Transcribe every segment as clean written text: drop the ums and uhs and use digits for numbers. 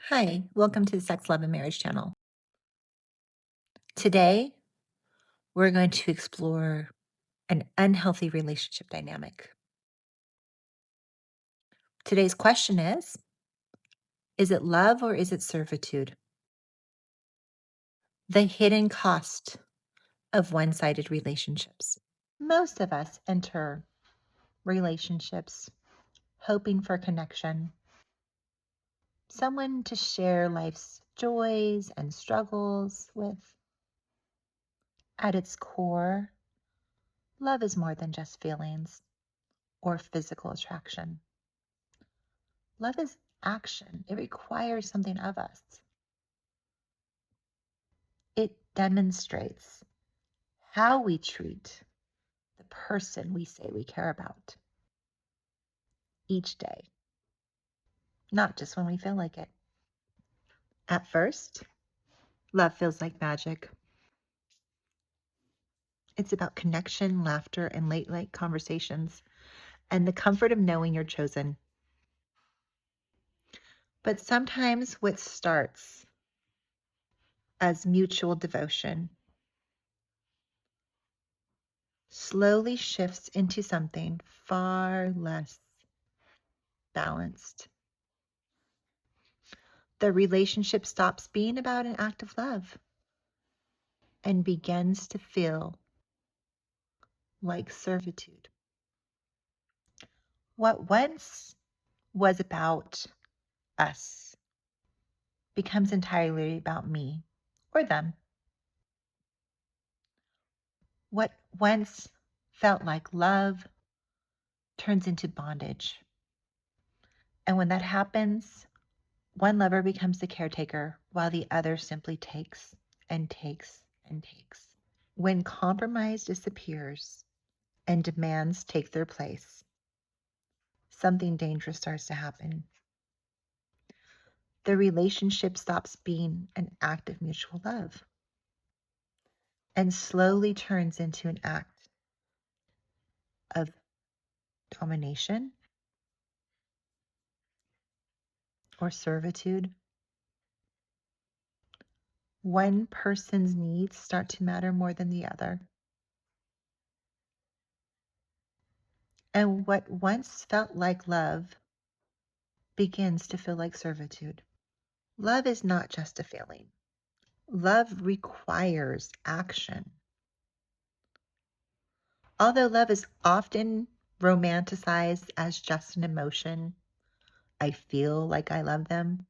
Hi, welcome to the Sex, Love, and Marriage channel. Today, we're going to explore an unhealthy relationship dynamic. Today's question is it love or is it servitude? The hidden cost of one sided relationships. Most of us enter relationships hoping for connection, someone to share life's joys and struggles with. At its core, love is more than just feelings or physical attraction. Love is action. It requires something of us. It demonstrates how we treat the person we say we care about each day, not just when we feel like it. At first, love feels like magic. It's about connection, laughter, and late night conversations, and the comfort of knowing you're chosen. But sometimes what starts as mutual devotion slowly shifts into something far less balanced. The relationship stops being about an act of love and begins to feel like servitude. What once was about us becomes entirely about me or them. What once felt like love turns into bondage. And when that happens, one lover becomes the caretaker while the other simply takes and takes and takes. When compromise disappears and demands take their place, something dangerous starts to happen. The relationship stops being an act of mutual love and slowly turns into an act of domination or servitude. One person's needs start to matter more than the other. And what once felt like love begins to feel like servitude. Love is not just a feeling. Love requires action. Although love is often romanticized as just an emotion, I feel like I love them.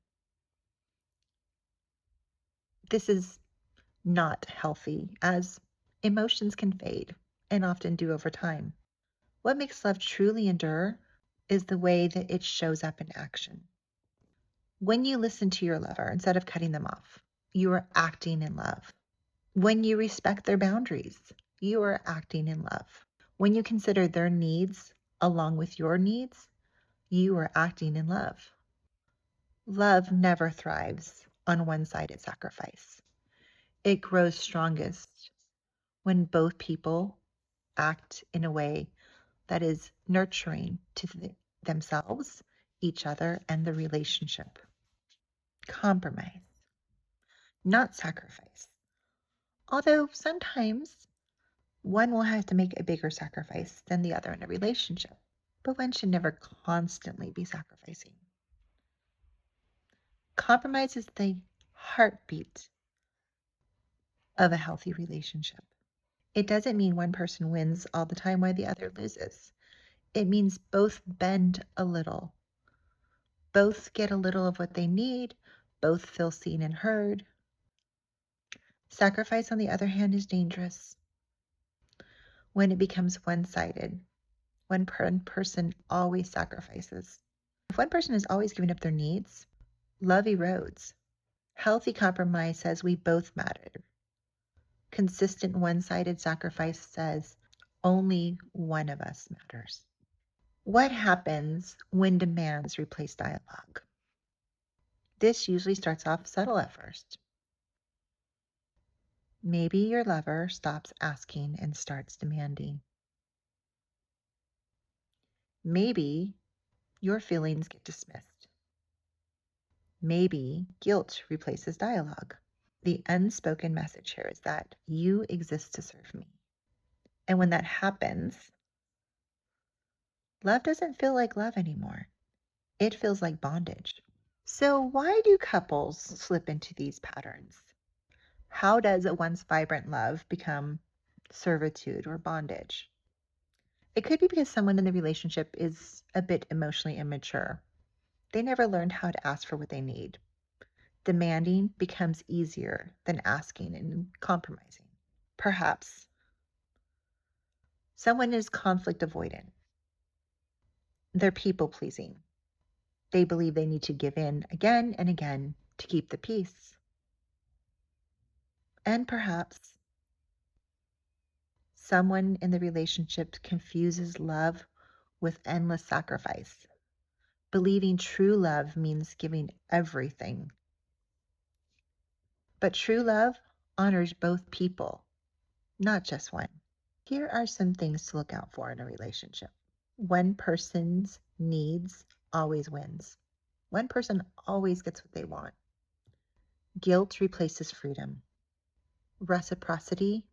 This is not healthy, as emotions can fade and often do over time. What makes love truly endure is the way that it shows up in action. When you listen to your lover instead of cutting them off, you are acting in love. When you respect their boundaries, you are acting in love. When you consider their needs along with your needs, you are acting in love. Love never thrives on one-sided sacrifice. It grows strongest when both people act in a way that is nurturing to themselves, each other, and the relationship. Compromise, not sacrifice. Although sometimes one will have to make a bigger sacrifice than the other in a relationship, but one should never constantly be sacrificing. Compromise is the heartbeat of a healthy relationship. It doesn't mean one person wins all the time while the other loses. It means both bend a little. Both get a little of what they need. Both feel seen and heard. Sacrifice, on the other hand, is dangerous when it becomes one-sided. One person always sacrifices. If one person is always giving up their needs, love erodes. Healthy compromise says we both matter. Consistent one-sided sacrifice says only one of us matters. What happens when demands replace dialogue? This usually starts off subtle at first. Maybe your lover stops asking and starts demanding. Maybe your feelings get dismissed. Maybe guilt replaces dialogue. The unspoken message here is that you exist to serve me. And when that happens, love doesn't feel like love anymore. It feels like bondage. So, why do couples slip into these patterns? How does a once vibrant love become servitude or bondage? It could be because someone in the relationship is a bit emotionally immature. They never learned how to ask for what they need. Demanding becomes easier than asking and compromising. Perhaps someone is conflict avoidant. They're people pleasing. They believe they need to give in again and again to keep the peace. And perhaps someone in the relationship confuses love with endless sacrifice, believing true love means giving everything. But true love honors both people, not just one. Here are some things to look out for in a relationship. One person's needs always wins. One person always gets what they want. Guilt replaces freedom. Reciprocity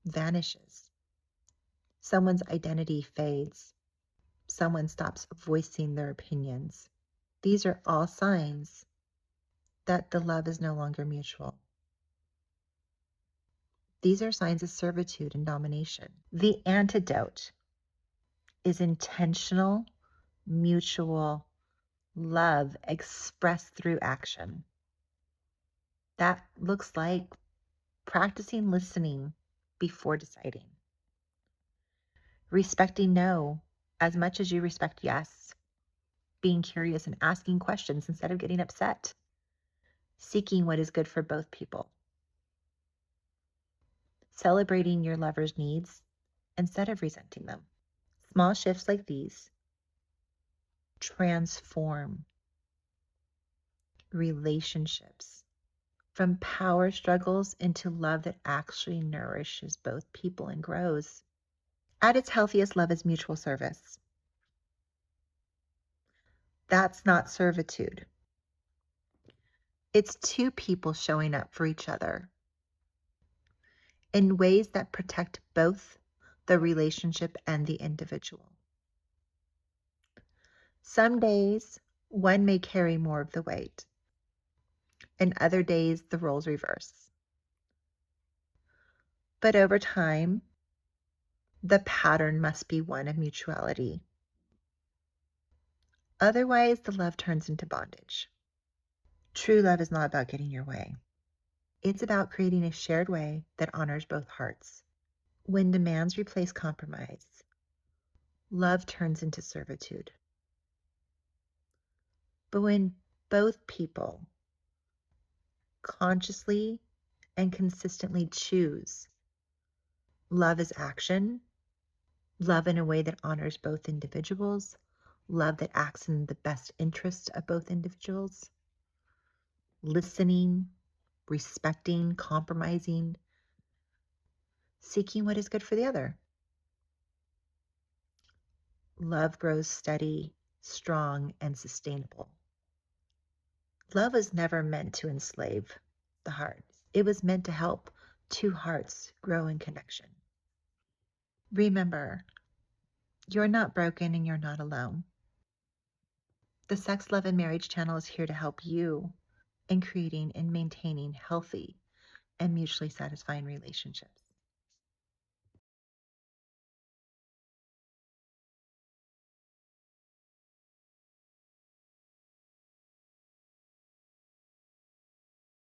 vanishes. Someone's identity fades. Someone stops voicing their opinions. These are all signs that the love is no longer mutual. These are signs of servitude and domination. The antidote is intentional, mutual love expressed through action. That looks like practicing listening before deciding, respecting no as much as you respect yes, being curious and asking questions instead of getting upset, seeking what is good for both people, celebrating your lover's needs instead of resenting them. Small shifts like these transform relationships from power struggles into love that actually nourishes both people and grows. At its healthiest, love is mutual service. That's not servitude. It's two people showing up for each other in ways that protect both the relationship and the individual. Some days, one may carry more of the weight, and other days, the roles reverse. But over time, the pattern must be one of mutuality. Otherwise, the love turns into bondage. True love is not about getting your way. It's about creating a shared way that honors both hearts. When demands replace compromise, love turns into servitude. But when both people consciously and consistently choose love as action, love in a way that honors both individuals, love that acts in the best interest of both individuals, listening, respecting, compromising, seeking what is good for the other. Love grows steady, strong, and sustainable. Love was never meant to enslave the heart. It was meant to help two hearts grow in connection. Remember, you're not broken and you're not alone. The Sex, Love, and Marriage channel is here to help you in creating and maintaining healthy and mutually satisfying relationships.